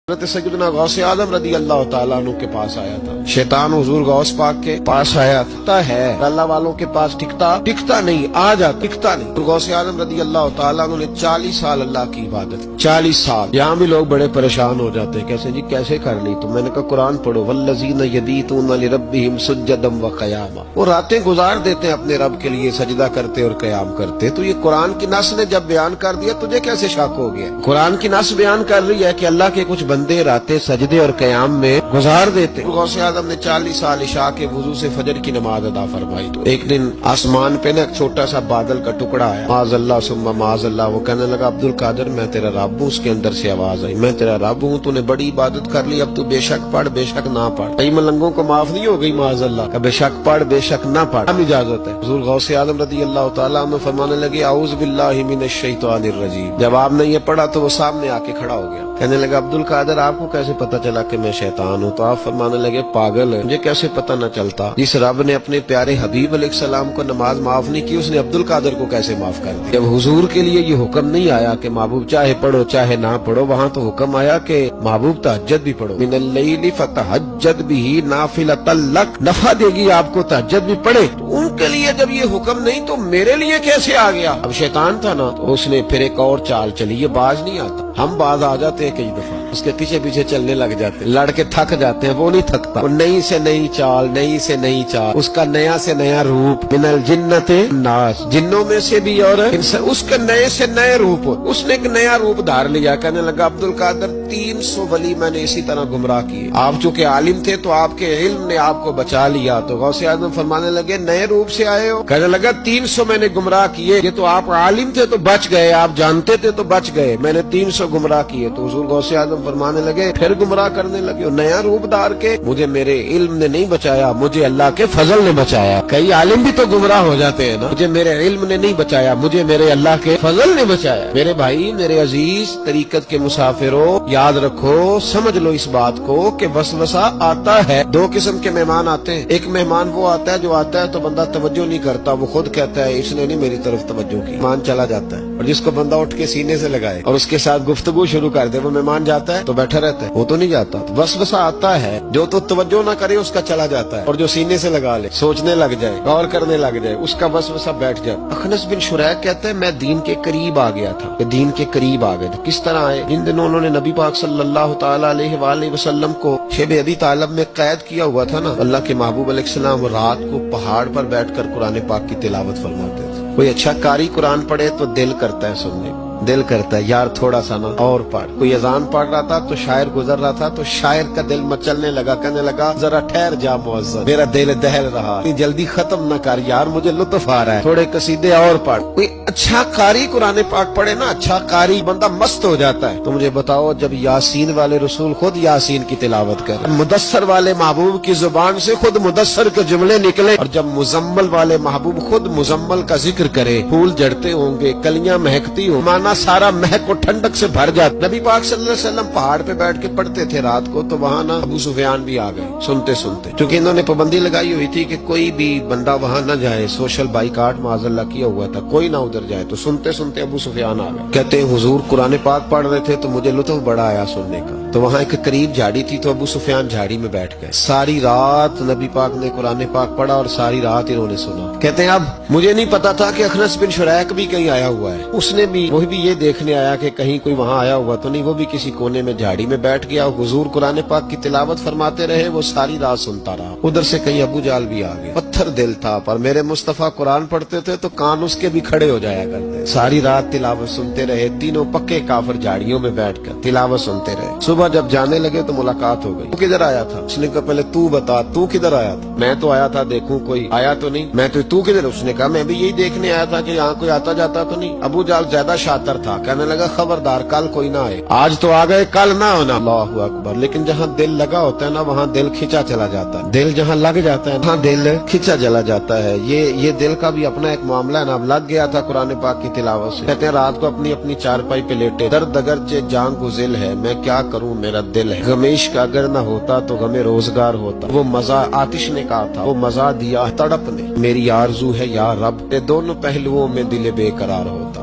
حضرت سیدنا غوث اعظم رضی اللہ تعالیٰ عنہ کے پاس آیا تھا شیطان حضور غوث پاک کے پاس آیا تھا ہے اللہ والوں کے پاس ٹکتا نہیں آ جاتا ٹکتا نہیں. غوث اعظم رضی اللہ تعالیٰ عنہ نے 40 سال اللہ کی عبادت 40 سال. یہاں بھی لوگ بڑے پریشان ہو جاتے ہیں کیسے جی کیسے کر لی. تو میں نے کہا قرآن پڑھو والذین یبیتون لربہم سجدا وقیاما. وہ راتیں گزار دیتے ہیں اپنے رب کے لیے سجدہ کرتے اور قیام کرتے. تو یہ قرآن کی نص نے جب بیان کر دیا تجھے کیسے شک ہو گیا. قرآن کی نص بیان کر رہی ہے کہ اللہ کے کچھ بندے راتیں سجدے اور قیام میں گزار دیتے. غوث اعظم نے 40 سال عشاء کے وضو سے فجر کی نماز ادا فرمائی. تو ایک دن آسمان پہ نا ایک چھوٹا سا بادل کا ٹکڑا آیا. معاذ اللہ ثم معاذ اللہ. وہ کہنے لگا عبد القادر میں تیرا رب ہوں. اس کے اندر سے آواز آئی میں تیرا رب ہوں تو نے بڑی عبادت کر لی اب تو بے شک پڑھ بے شک نہ پڑھ. کئی ملنگوں کو معاف نہیں ہو گئی معاذ اللہ کا بے شک پڑھ بے شک نہ پڑھ. ہم اجازت ہے. حضور غوث اعظم رضی اللہ تعالیٰ عنہ فرمانے لگے اعوذ باللہ من الشیطان الرجیم. جب آپ نے یہ پڑھا تو وہ سامنے آ کے کھڑا ہو گیا. کہنے لگا عبد القادر آپ کو کیسے پتہ چلا کہ میں شیطان ہوں. تو آپ فرمانے لگے پاگل ہے مجھے کیسے پتہ نہ چلتا. جس رب نے اپنے پیارے حبیب علیہ السلام کو نماز معاف نہیں کی اس نے عبد القادر کو کیسے معاف کر دی. جب حضور کے لیے یہ حکم نہیں آیا کہ محبوب چاہے پڑھو چاہے نہ پڑھو وہاں تو حکم آیا کہ محبوب تہجد بھی پڑھو. من اللیل فتہجد بہ نافلۃ لک. نفع دے گی آپ کو تہجد بھی پڑھے. تو ان کے لیے جب یہ حکم نہیں تو میرے لیے کیسے آ گیا. اب شیطان تھا نا تو اس نے پھر ایک اور چال چلی. یہ باز نہیں آتا. ہم باز آ جاتے ہیں کئی دفعہ اس کے پیچھے پیچھے چلنے لگ جاتے ہیں لڑ کے تھک جاتے ہیں. وہ نہیں تھکتا. وہ نئی سے نئی چال نئی سے نئی چال اس کا نیا سے نیا روپ. من الجنت الناس. جنوں میں سے بھی اور اس کے نئے سے نئے روپ. اس نے ایک نیا روپ دھار لیا. کہنے لگا عبد القادر 300 ولی میں نے اسی طرح گمراہ کیے. آپ چونکہ عالم تھے تو آپ کے علم نے آپ کو بچا لیا. تو غوث اعظم فرمانے لگے نئے روپ سے آئے ہو. کہنے لگا 300 میں نے گمراہ کیے. یہ تو آپ عالم تھے تو بچ گئے آپ جانتے تھے تو بچ گئے. میں نے 300 گمراہ کیے. تو حضور غوث اعظم فرمانے لگے پھر گمراہ کرنے لگے. نیا روپ دار کے مجھے میرے علم نے نہیں بچایا مجھے اللہ کے فضل نے بچایا. کئی عالم بھی تو گمراہ ہو جاتے ہیں نا. مجھے میرے علم نے نہیں بچایا مجھے میرے اللہ کے فضل نے بچایا. میرے بھائی میرے عزیز طریقت کے مسافروں یاد رکھو سمجھ لو اس بات کو کہ وسوسہ آتا ہے. 2 قسم کے مہمان آتے ہیں. ایک مہمان وہ آتا ہے جو آتا ہے تو بندہ توجہ نہیں کرتا. وہ خود کہتا ہے اس نے نہیں میری طرف توجہ کی. مہمان چلا جاتا ہے. اور جس کو بندہ اٹھ کے سینے سے لگائے اور اس کے ساتھ گفتگو شروع کر دے وہ مہمان جاتا ہے تو بیٹھا رہتا ہے. وہ تو نہیں جاتا. وسوسہ آتا ہے جو تو توجہ نہ کرے اس کا چلا جاتا ہے. اور جو سینے سے لگا لے سوچنے لگ جائے غور کرنے لگ جائے اس کا وسوسہ بیٹھ جائے. اخنس بن شریح کہتا ہے میں دین کے قریب آ گیا تھا. دین کے قریب آ گئے. کس طرح آئے. جن دنوں انہوں نے نبی پاک صلی اللہ تعالی علیہ وآلہ وسلم کو شیب ابی طالب میں قید کیا ہوا تھا نا. اللہ کے محبوب علیہ السلام رات کو پہاڑ پر بیٹھ کر قرآن پاک کی تلاوت فرماتے تھے. کوئی اچھا قاری قرآن پڑھے تو دل کرتا ہے سننے دل کرتا ہے یار تھوڑا سا نا اور پڑھ. کوئی اذان پڑھ رہا تھا تو شاعر گزر رہا تھا تو شاعر کا دل مچلنے لگا. کہنے لگا ذرا ٹھہر جا مؤذن میرا دل دہل رہا جلدی ختم نہ کر یار مجھے لطف آ رہا ہے تھوڑے قصیدے اور پڑھ. کوئی اچھا قاری قرآن پاک پڑھے نا اچھا قاری بندہ مست ہو جاتا ہے. تو مجھے بتاؤ جب یاسین والے رسول خود یاسین کی تلاوت کر مدثر والے محبوب کی زبان سے خود مدثر کے جملے نکلے اور جب مزمل والے محبوب خود مزمل کا ذکر کرے پھول جڑتے ہوں گے کلیاں مہکتی ہوں مانا سارا مہک و ٹھنڈک سے بھر جاتا. نبی پاک صلی اللہ علیہ وسلم پہاڑ پہ بیٹھ کے پڑھتے تھے رات کو تو وہاں نا ابو سفیان بھی آ گئے سنتے سنتے. چونکہ انہوں نے پابندی لگائی ہوئی تھی کہ کوئی بھی بندہ وہاں نہ جائے. سوشل بائیکاٹ معاذ اللہ کیا ہوا تھا کوئی نہ ادھر جائے. تو سنتے سنتے ابو سفیان آ گئے. کہتے ہیں حضور قرآن پاک پڑھ رہے تھے تو مجھے لطف بڑا آیا سننے کا. تو وہاں ایک قریب جھاڑی تھی تو ابو سفیان جھاڑی میں بیٹھ گئے. ساری رات نبی پاک نے قرآن پاک پڑھا اور ساری رات انہوں نے سنا. کہتے ہیں اب مجھے نہیں پتا تھا کہ اخنس بن شریح بھی کہیں آیا ہوا ہے. اس نے بھی وہی بھی یہ دیکھنے آیا کہ کہیں کوئی وہاں آیا ہوا تو نہیں. وہ بھی کسی کونے میں جھاڑی میں بیٹھ گیا. حضور قرآن پاک کی تلاوت فرماتے رہے وہ ساری رات سنتا رہا. ادھر سے کہیں ابو جال بھی آ گئے. پتھر دل تھا پر میرے مصطفیٰ قرآن پڑھتے تھے تو کان اس کے بھی کھڑے ہو جایا کرتے. ساری رات تلاوت سنتے رہے. تینوں پکے کافر جھاڑیوں میں بیٹھ کر تلاوت سنتے رہے. صبح جب جانے لگے تو ملاقات ہو گئی. تو کدھر آیا تھا. اس نے کہا پہلے تو بتا تو کدھر آیا تھا. میں تو آیا تھا دیکھوں کوئی آیا تو نہیں. میں تو کدھر. اس نے کہا میں بھی یہی دیکھنے آیا تھا کہ یہاں کوئی آتا جاتا تو نہیں. ابو جال زیادہ شاطر تھا. کہنے لگا خبردار کل کوئی نہ آئے. آج تو آ گئے کل نہ ہونا. اللہ اکبر. لیکن جہاں دل لگا ہوتا ہے نا وہاں دل کھینچا چلا جاتا ہے. دل جہاں لگ جاتا ہے وہاں دل کھینچا چلا جاتا ہے. یہ دل کا بھی اپنا ایک معاملہ ہے نا. اب لگ گیا تھا قرآن پاک کی تلاوت سے. کہتے ہیں رات کو اپنی چارپائی پہ لیٹے. درد اگرچہ جان گزل ہے میں کیا کروں میرا دل ہے. غمیش کا اگر نہ ہوتا تو غم روزگار ہوتا. وہ مزہ آتش نے کہا تھا وہ مزہ دیا تڑپ نے. میری آرزو ہے یا رب دونوں پہلوؤں میں دل بے قرار ہوتا.